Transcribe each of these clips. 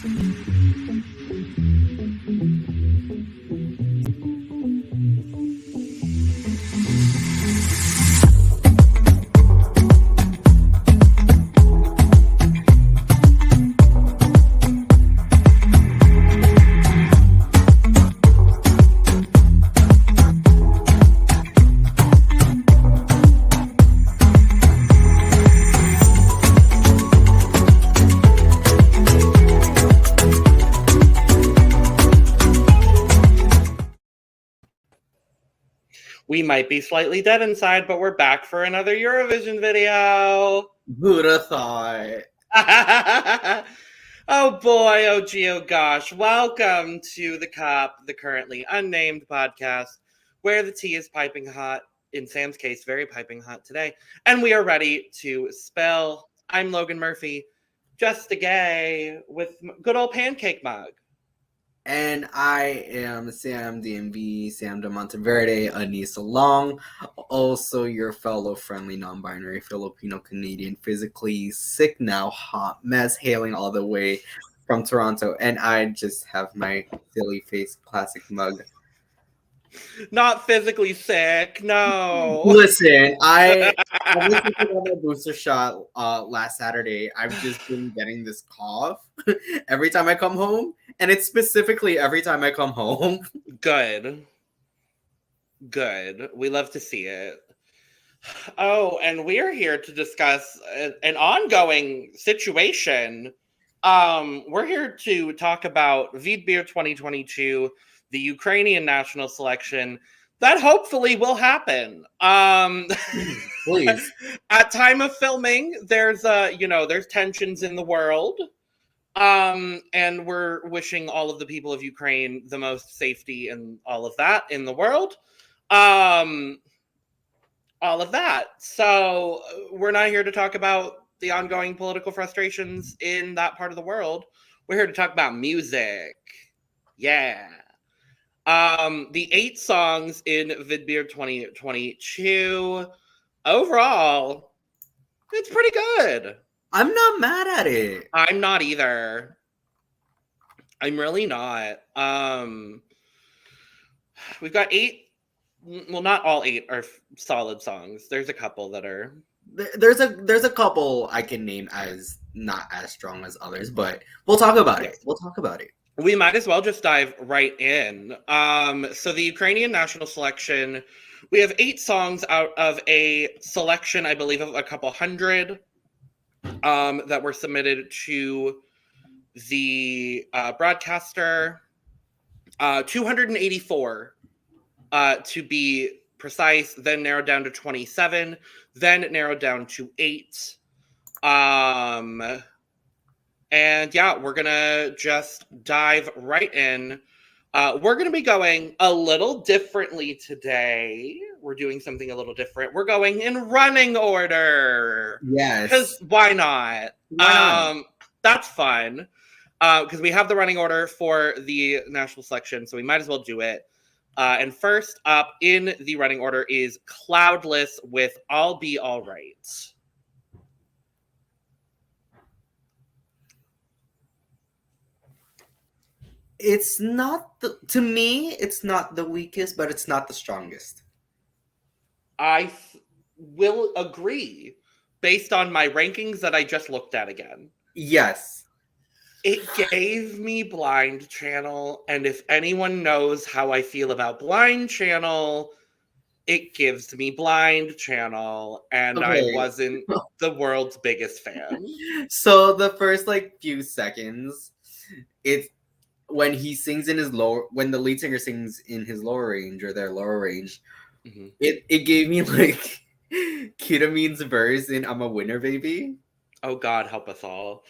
We might be slightly dead inside, but we're back for another Eurovision video. Who'd have thought? Oh boy, oh gee, oh gosh. Welcome to the Cup, the Currently Unnamed Podcast, where the tea is piping hot. In Sam's case, very piping hot today. And we are ready to spill. I'm Logan Murphy, just a gay with good old pancake mug. And I am Sam DMV, Sam de Monteverde, Anissa Long, also your fellow friendly non-binary Filipino Canadian, physically sick now, hot mess, hailing all the way from Toronto. And I just have my silly face classic mug. Not physically sick, no. Listen, I was taking my booster shot last Saturday. I've just been getting this cough every time I come home, and it's specifically every time I come home. Good. We love to see it. Oh, and we're here to discuss an ongoing situation. We're here to talk about Vidbir 2022, the Ukrainian national selection that hopefully will happen. Please. At time of filming, there's tensions in the world. And we're wishing all of the people of Ukraine the most safety and all of that in the world. All of that. So we're not here to talk about the ongoing political frustrations in that part of the world. We're here to talk about music. Yeah. The 8 songs in Vidbir 2022, overall, it's pretty good. I'm not mad at it. I'm not either. I'm really not. We've got 8. Well, not all 8 are solid songs. There's a couple that are. There's a couple I can name as not as strong as others, but we'll talk about it. We might as well just dive right in. So the Ukrainian national selection, we have 8 songs out of a selection, I believe, of a couple hundred that were submitted to the broadcaster. 284 to be precise, then narrowed down to 27, then narrowed down to 8. And yeah, we're going to just dive right in. We're going to be going a little differently today. We're doing something a little different. We're going in running order. Yes. Because why not? That's fun. Because we have the running order for the national selection, so we might as well do it. And first up in the running order is Cloudless with All Be Alright. It's not to me, it's not the weakest, but it's not the strongest. I will agree based on my rankings that I just looked at again. Yes. It gave me Blind Channel, and if anyone knows how I feel about Blind Channel, it gives me Blind Channel, and okay. I wasn't the world's biggest fan. So the first few seconds, it's when he sings in his lower, when the lead singer sings in his lower range or their lower range, mm-hmm. it gave me Ketamine's verse in I'm a Winner Baby. Oh God, help us all.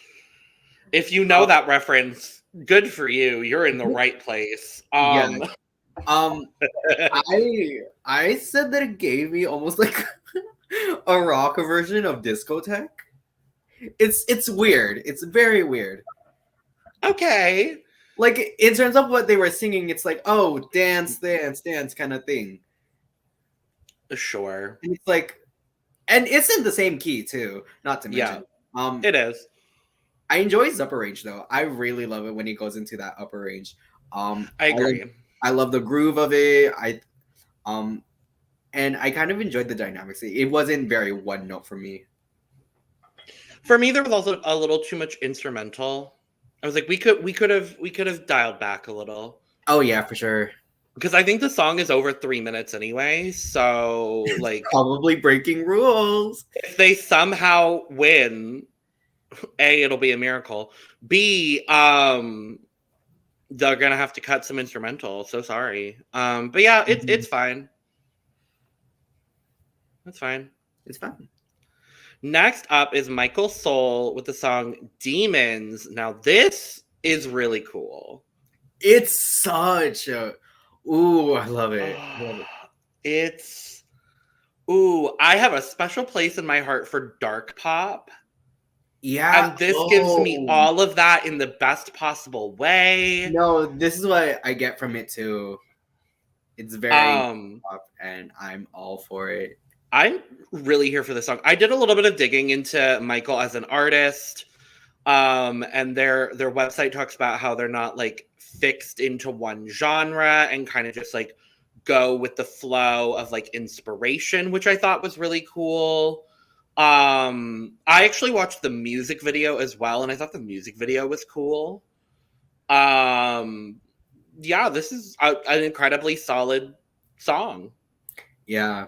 If you know that reference, good for you. You're in the right place. Yeah. I said that it gave me almost like a rock version of Discotheque. It's weird. It's very weird. Okay. In terms of what they were singing, it's dance, dance, dance kind of thing. Sure. And it's and it's in the same key too, not to mention. Yeah, it is. I enjoy his upper range though. I really love it when he goes into that upper range. I agree. I love the groove of it. And I kind of enjoyed the dynamics. It wasn't very one note for me. For me, there was also a little too much instrumental. I was like, we could have dialed back a little. Oh yeah, for sure. Because I think the song is over 3 minutes anyway, so like probably breaking rules. If they somehow win, A, it'll be a miracle. B, they're gonna have to cut some instrumental. So sorry. But yeah, it's fine. It's fine. It's fine. Next up is Michael Soul with the song Demons. Now this is really cool. It's such a I love it. I have a special place in my heart for dark pop. Yeah. And this gives me all of that in the best possible way. No, this is what I get from it too. It's very pop and I'm all for it. I'm really here for this song. I did a little bit of digging into Michael as an artist. And their website talks about how they're not like fixed into one genre and kind of just like go with the flow of like inspiration, which I thought was really cool. I actually watched the music video as well, and I thought the music video was cool. Yeah, this is an incredibly solid song. Yeah.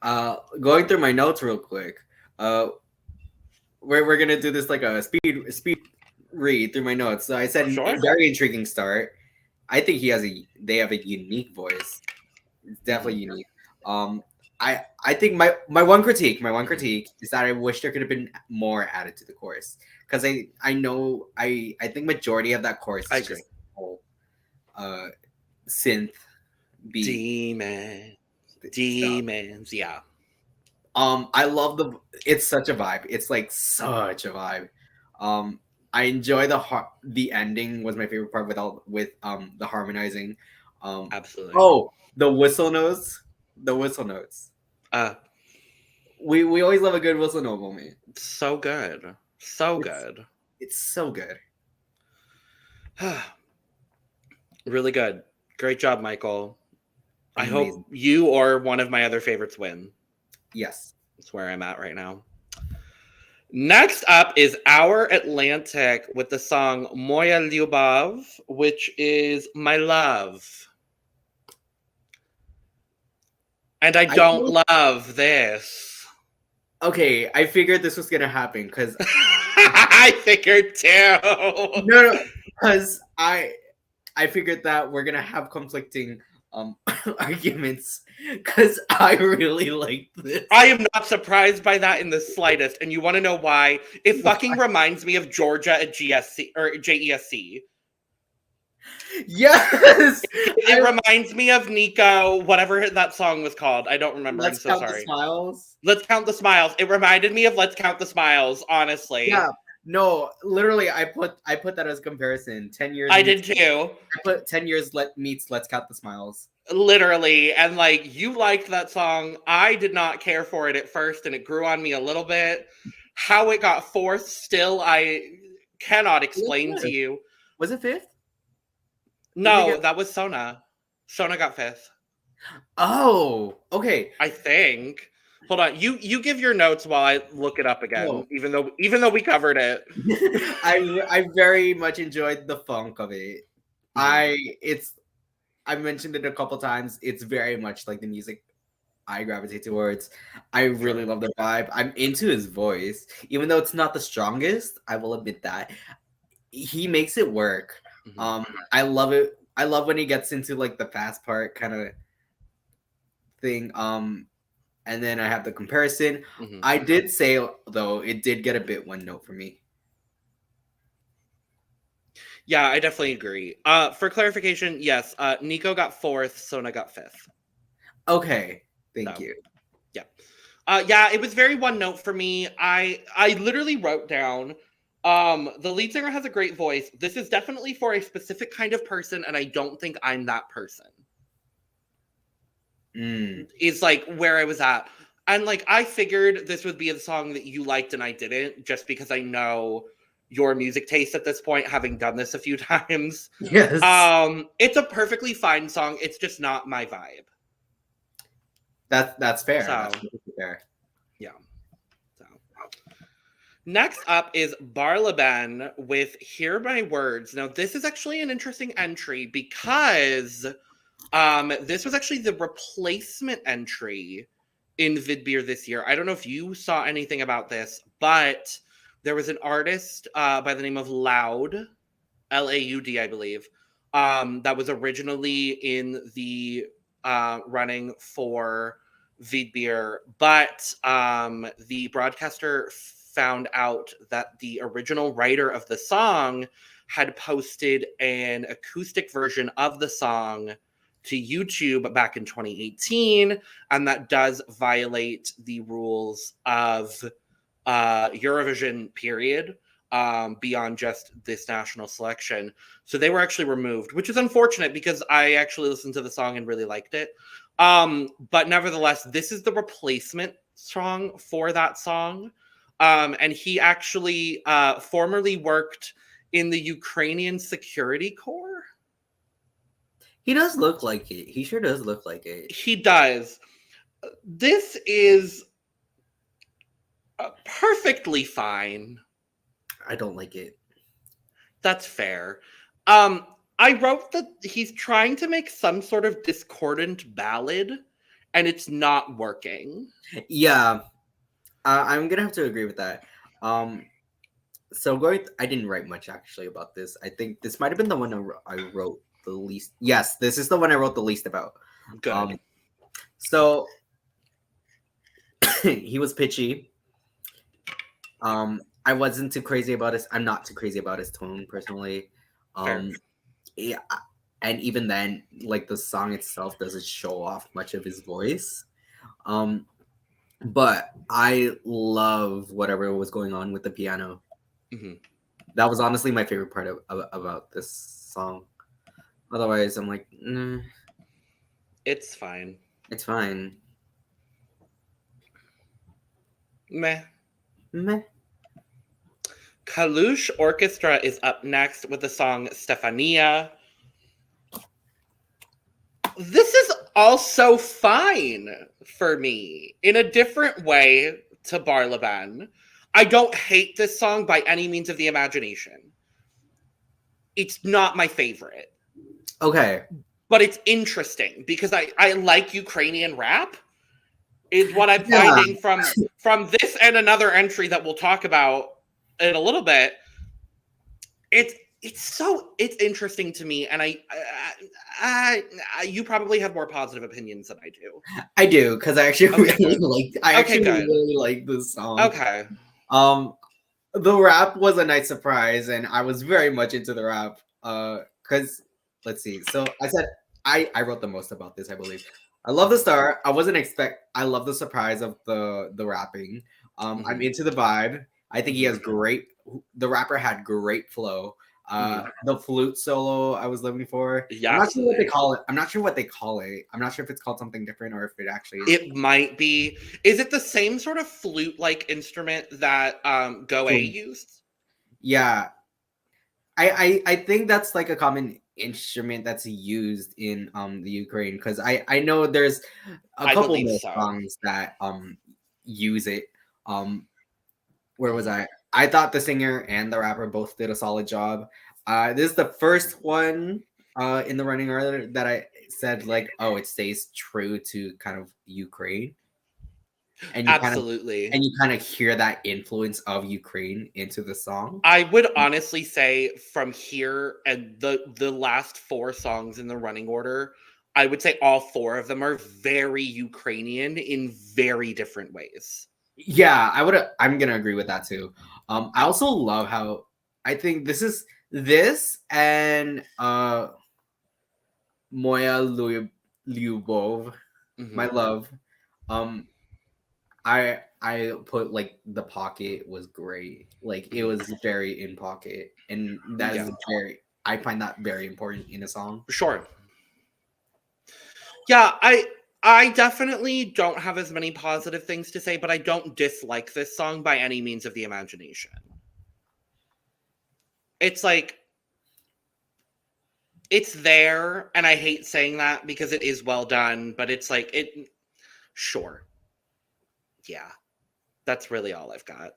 Going through my notes real quick. We're gonna do this like a speed read through my notes. So I said very intriguing start. I think they have a unique voice. It's definitely unique. I think my one critique is that I wish there could have been more added to the chorus. Because I think majority of that chorus is just whole synth beat. Demons, yeah. I love it's such a vibe. It's like such a vibe. I enjoy the ending was my favorite part with the harmonizing. Absolutely. Oh, the whistle notes. We always love a good whistle note moment. So good. Good. It's so good. Really good. Great job, Michael. Amazing. I hope you or one of my other favorites win. Yes. That's where I'm at right now. Next up is Our Atlantic with the song Moia Liubov, which is My Love. And I don't love this. Okay, I figured this was going to happen because... I figured too. No, because I figured that we're going to have conflicting arguments because I really like this. I am not surprised by that in the slightest, and you want to know why? It fucking reminds me of Georgia at GSC or JESC. Yes, it reminds me of Nico, whatever that song was called. I don't remember. Let's I'm so Count sorry. The Smiles. Let's Count the Smiles. It reminded me of Let's Count the Smiles. Honestly, yeah. No, literally, I put that as a comparison. 10 years. I did too. I put 10 years meets Let's Count the Smiles. Literally, and like you liked that song. I did not care for it at first, and it grew on me a little bit. How it got fourth, still, I cannot explain to you. Was it fifth? No, that was Sona. Sona got fifth. Oh, okay. I think. Hold on. You give your notes while I look it up again. Oh. Even though we covered it. I very much enjoyed the funk of it. I mentioned it a couple times. It's very much like the music I gravitate towards. I really love the vibe. I'm into his voice, even though it's not the strongest. I will admit that he makes it work. Mm-hmm. I love it. I love when he gets into like the fast part kind of thing. And then I have the comparison. Mm-hmm. I did say though it did get a bit one note for me. Yeah, I definitely agree. For clarification, yes, Nico got fourth, Sona got fifth. Okay, thank you. Yeah. Yeah, it was very one note for me. I literally wrote down, the lead singer has a great voice. This is definitely for a specific kind of person, and I don't think I'm that person. Is like where I was at. And like I figured this would be the song that you liked and I didn't, just because I know your music taste at this point, having done this a few times. Yes. It's a perfectly fine song. It's just not my vibe. That's fair. So, that's fair. Yeah. So next up is Barleben with Hear My Words. Now, this is actually an interesting entry because this was actually the replacement entry in Vidbir this year. I don't know if you saw anything about this, but there was an artist by the name of Loud, Laud, I believe, that was originally in the running for Vidbir, but the broadcaster found out that the original writer of the song had posted an acoustic version of the song to YouTube back in 2018, and that does violate the rules of Eurovision, period, beyond just this national selection. So they were actually removed, which is unfortunate because I actually listened to the song and really liked it. But nevertheless, this is the replacement song for that song. And he actually formerly worked in the Ukrainian Security Corps. He does look like it. He sure does look like it. He does. This is perfectly fine. I don't like it. That's fair. I wrote that he's trying to make some sort of discordant ballad, and it's not working. Yeah, I'm gonna have to agree with that. So I didn't write much actually about this. I think this might have been the one I wrote the least. Yes, this is the one I wrote the least about. Good. So he was pitchy. I wasn't too crazy about his. I'm not too crazy about his tone personally. Yeah, and even then, like the song itself doesn't show off much of his voice. But I love whatever was going on with the piano. Mm-hmm. That was honestly my favorite part about this song. Otherwise, I'm like, it's fine. It's fine. Meh. Kalush Orchestra is up next with the song Stefania. This is also fine for me in a different way to Barleben. I don't hate this song by any means of the imagination. It's not my favorite. Okay. But it's interesting because I like Ukrainian rap is what I'm finding from this and another entry that we'll talk about in a little bit. It's interesting to me, and I you probably have more positive opinions than I do. I do, because I actually really like this song. Okay. The rap was a nice surprise, and I was very much into the rap. Because let's see. So I said I wrote the most about this, I believe. I love the start. I love the surprise of the rapping. I'm into the vibe. I think he has the rapper had great flow. The flute solo I was living for. Yeah, I'm not sure what they call it. I'm not sure if it's called something different or if it actually is. It might be. Is it the same sort of flute-like instrument that Goe used? Yeah. I think that's like a common instrument that's used in the Ukraine, because I know there's a couple more songs that use it. Where was I? I thought the singer and the rapper both did a solid job. This is the first one in the running order that I said like, oh, it stays true to kind of Ukraine. And you absolutely. You kind of hear that influence of Ukraine into the song. I would honestly say from here and the last 4 songs in the running order, I would say all 4 of them are very Ukrainian in very different ways. Yeah, I'm gonna agree with that too. I also love how I think this and Moia Liubov, my love. I put like the pocket was great. Like it was very in pocket, and that is I find that very important in a song. Sure. Yeah, I definitely don't have as many positive things to say, but I don't dislike this song by any means of the imagination. it's like, it's there, and I hate saying that because it is well done, but it's like, sure. Yeah. That's really all I've got.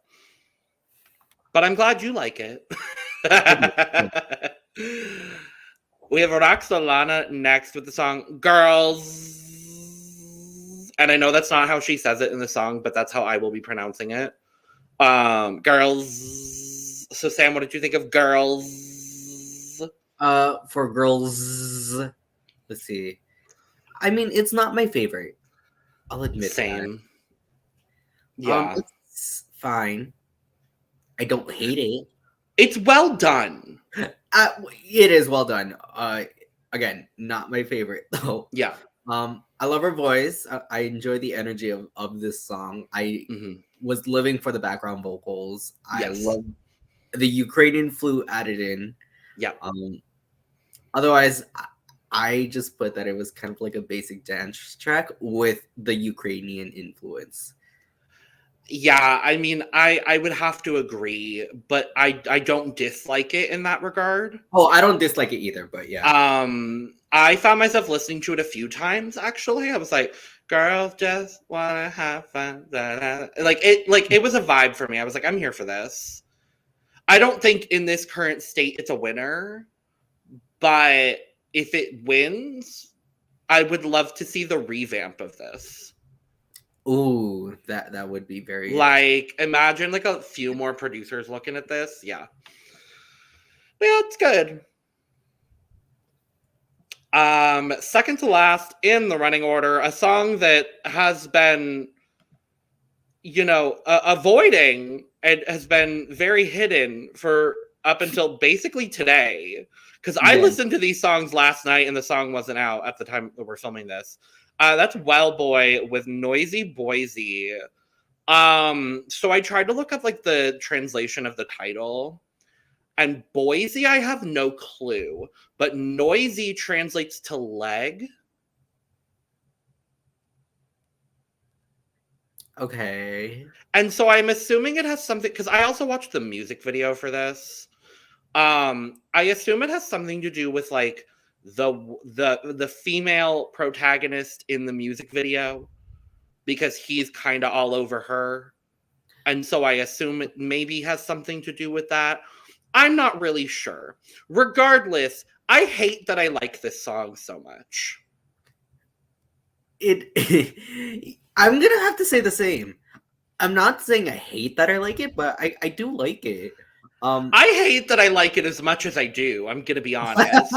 But I'm glad you like it. We have Roxolana next with the song Girlzzzz. And I know that's not how she says it in the song, but that's how I will be pronouncing it. Girlzzzz. So Sam, what did you think of Girlzzzz? For Girlzzzz, let's see. I mean, it's not my favorite. I'll admit Same. that. Yeah. It's fine. I don't hate it. It's well done. It is well done. Again, not my favorite though. Yeah. I love her voice. I enjoy the energy of this song. I was living for the background vocals. Yes. I love the Ukrainian flute added in. Yeah. Otherwise, I just put that it was kind of like a basic dance track with the Ukrainian influence. Yeah, I mean, I would have to agree, but I don't dislike it in that regard. Oh, I don't dislike it either, but yeah. I found myself listening to it a few times, actually. I was like, girls just wanna have fun. Like it was a vibe for me. I was like, I'm here for this. I don't think in this current state it's a winner, but if it wins, I would love to see the revamp of this. Ooh, that would be very like, imagine like a few more producers looking at this. Yeah. But yeah, it's good. Second to last in the running order, a song that has been, avoiding and has been very hidden for up until basically today. Because I listened to these songs last night and the song wasn't out at the time that we're filming this. That's Wellboy with Noisy Boise. So I tried to look up like the translation of the title. And Boise, I have no clue. But noisy translates to leg. Okay. And so I'm assuming it has something, because I also watched the music video for this. I assume it has something to do with like the female protagonist in the music video, because he's kind of all over her. And so I assume it maybe has something to do with that. I'm not really sure. Regardless, I hate that I like this song so much. I'm gonna have to say the same. I'm not saying I hate that I like it, but I do like it. I hate that I like it as much as I do. I'm gonna be honest.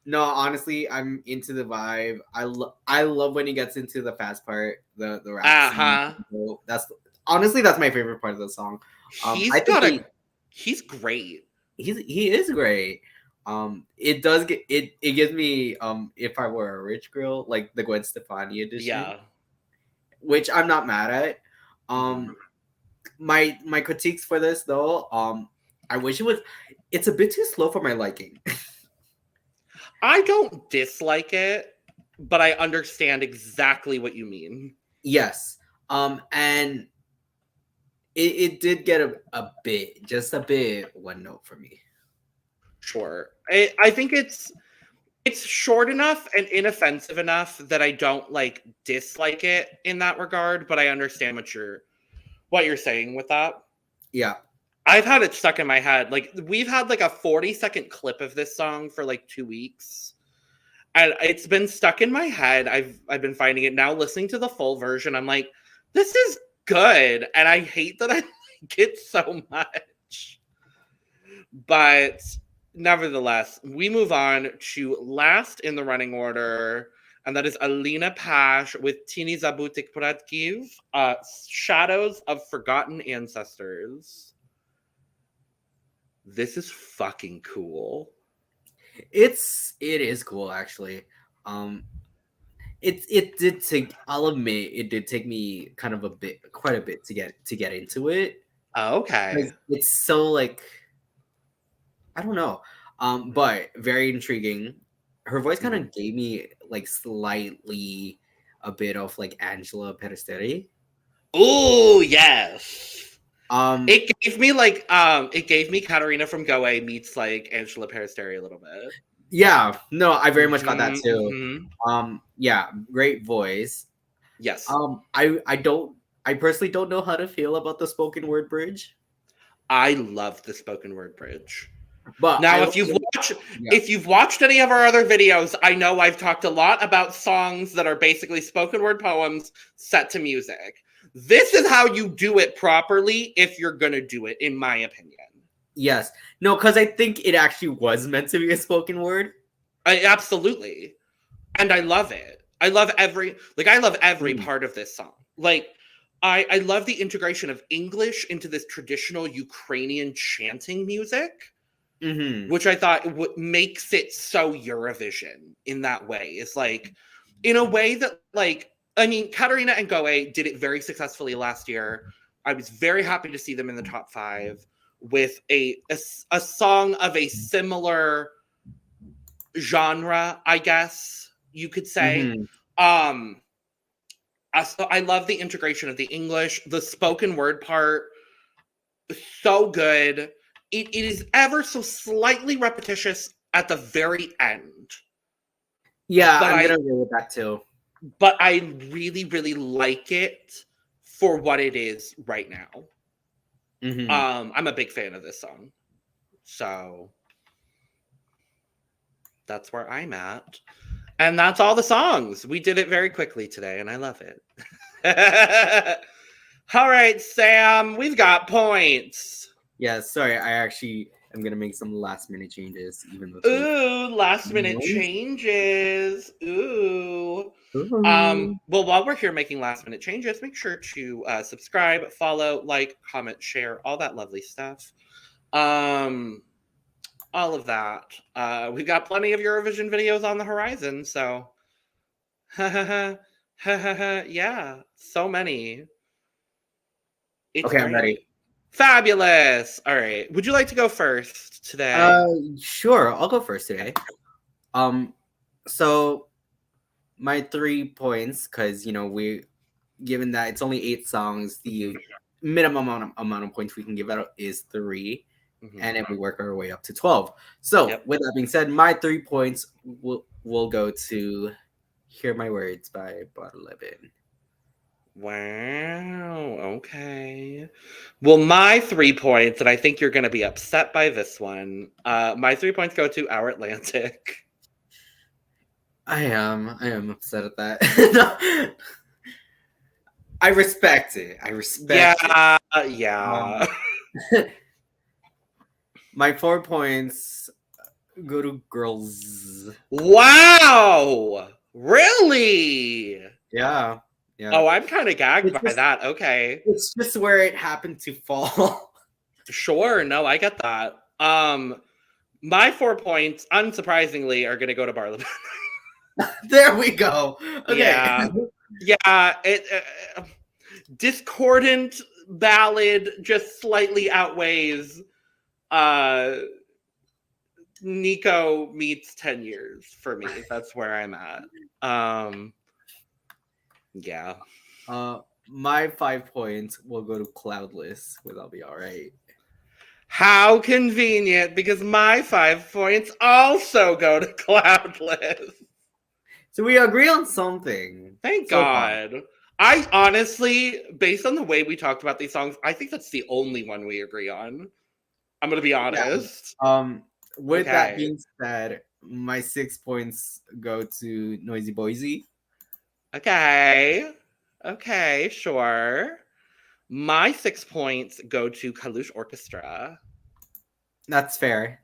No, honestly, I'm into the vibe. I love when he gets into the fast part, the rap. That's honestly that's my favorite part of the song. He's great. He is great. It does get it gives me if I were a rich girl, like the Gwen Stefani edition. Yeah. Which I'm not mad at. My critiques for this though, I wish it's a bit too slow for my liking. I don't dislike it, but I understand exactly what you mean. Yes. And it did get just a bit one note for me. Sure. I think it's short enough and inoffensive enough that I don't like dislike it in that regard, but I understand what you're saying with that. Yeah. I've had it stuck in my head. Like, we've had like a 40-second clip of this song for like 2 weeks. And it's been stuck in my head. I've been finding it now, listening to the full version. I'm like, this is good. And I hate that I like it so much. But nevertheless, we move on to last in the running order. And that is Alina Pash with Tini Zabutykh Predkiv, Shadows of Forgotten Ancestors. This is fucking cool. It is cool actually. It did take, I'll admit, it did take me quite a bit to get into it. Oh, okay. It's so like, I don't know. But very intriguing. Her voice kind of gave me like slightly a bit of like Angela Peristeri. Oh, yes. It gave me Katarina from Go A meets like Angela Peristeri a little bit. Yeah, no, I very much got that too. Mm-hmm. Yeah, great voice. Yes. I personally don't know how to feel about the spoken word bridge. I love the spoken word bridge. But now, if you've watched any of our other videos, I know I've talked a lot about songs that are basically spoken word poems set to music. This is how you do it properly if you're gonna do it, in my opinion. Yes. No, because I think it actually was meant to be a spoken word. Absolutely. And I love it. I love every part of this song. Like, I love the integration of English into this traditional Ukrainian chanting music, which I thought makes it so Eurovision in that way. It's like, in a way that, like, I mean, Katarina and Goe did it very successfully last year. I was very happy to see them in the top 5 with a song of a similar genre, I guess you could say. I love the integration of the English, the spoken word part, so good. It is ever so slightly repetitious at the very end. Yeah, I'm gonna agree with that too. But I really, really like it for what it is right now. I'm a big fan of this song. So that's where I'm at. And that's all the songs. We did it very quickly today, and I love it. All right, Sam, we've got points. Yeah, sorry, I actually am going to make some last-minute changes. Last-minute changes. Ooh. Well, while we're here making last-minute changes, make sure to subscribe, follow, like, comment, share, all that lovely stuff. All of that. We've got plenty of Eurovision videos on the horizon, so yeah, so many. It's okay, great. I'm ready. Fabulous. All right. Would you like to go first today? Sure, I'll go first today. So my 3 points, because given that it's only 8 songs, the minimum amount of points we can give out is 3. And then we work our way up to 12. So, with that being said, my 3 points will go to Hear My Words by Barleben. Wow. Okay. Well, my 3 points, and I think you're going to be upset by this one. My 3 points go to Our Atlantic. I am upset at that. No. I respect it. it. Yeah. My 4 points go to Girlzzzz. Wow! Really? Yeah. Oh, I'm kind of gagged by that. Okay. It's just where it happened to fall. Sure. No, I get that. My 4 points, unsurprisingly, are going to go to Barleben. There we go. Okay. Yeah. Discordant ballad just slightly outweighs Nico meets 10 years for me. That's where I'm at. Yeah. My 5 points will go to Cloudless with I'll Be Alright. How convenient, because my 5 points also go to Cloudless. So we agree on something. Thank God. Far. I honestly, based on the way we talked about these songs, I think that's the only one we agree on. I'm going to be honest. Yeah. With that being said, my 6 points go to Noisy Boise. Okay, sure. My 6 points go to Kalush Orchestra. That's fair.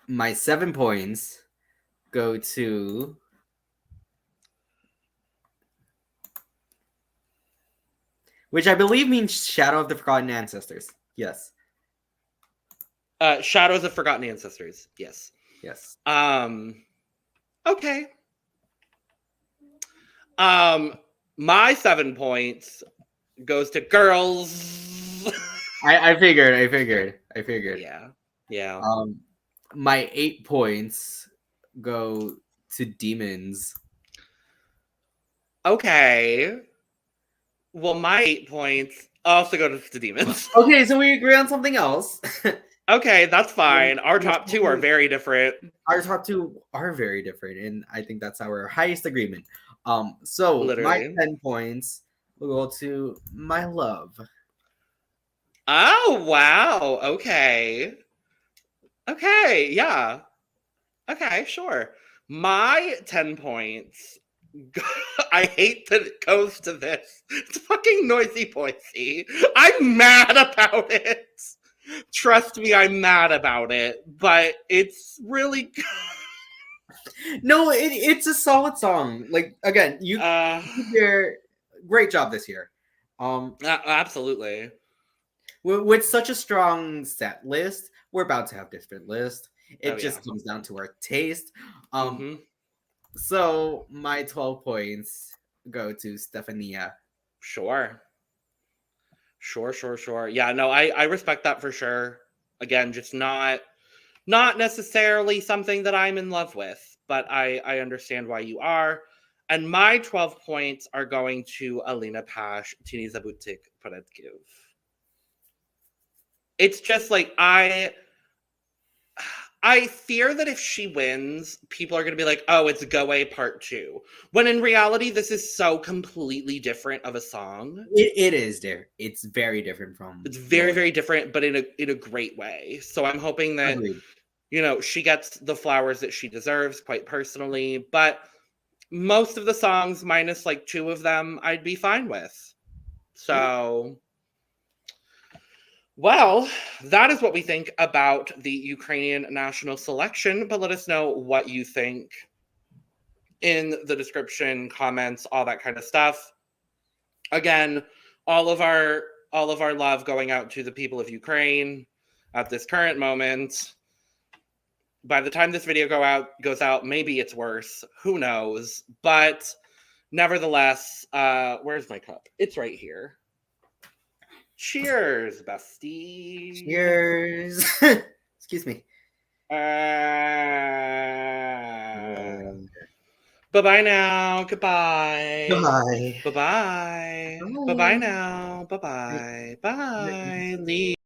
My 7 points go to which I believe means Shadow of the Forgotten Ancestors. Yes. Shadows of Forgotten Ancestors. Yes. Okay. My 7 points goes to Girlzzzz. I figured. Yeah. My 8 points go to Demons. Okay. Well, my 8 points also go to the Demons. Okay, so we agree on something else. Okay, that's fine. Our top two are very different. Our top two are very different, and I think that's our highest agreement. So Literally. my 10 points will go to My Love. Oh, wow. Okay. Okay, yeah. Okay, sure. My 10 points. I hate that it goes to this. It's fucking Noisy Boise. I'm mad about it. Trust me, I'm mad about it. But it's really good. No, it's a solid song. Like, again, you did great job this year. Absolutely. With such a strong set list, we're about to have different lists. It just yeah. comes down to our taste. Mm-hmm. So my 12 points go to Stefania. Sure. Yeah, no, I respect that for sure. Again, just not necessarily something that I'm in love with, but I understand why you are. And my 12 points are going to Alina, Pash, Tini, Zabutykh, Predkiv. It's just like I fear that if she wins, people are going to be like, oh, it's Go Away Part 2. When in reality, this is so completely different of a song. It is there. It's very different from. It's very, very different, but in a great way. So I'm hoping that, she gets the flowers that she deserves, quite personally. But most of the songs, minus like 2 of them, I'd be fine with. So... Well, that is what we think about the Ukrainian national selection, but let us know what you think in the description, comments, all that kind of stuff. Again, all of our love going out to the people of Ukraine at this current moment. By the time this video goes out, maybe it's worse. Who knows? But nevertheless, where's my cup? It's right here. Cheers, bestie. Cheers. Excuse me. Bye-bye now. Goodbye. Bye. Bye-bye. Bye-bye now. Bye-bye. Bye. Leave.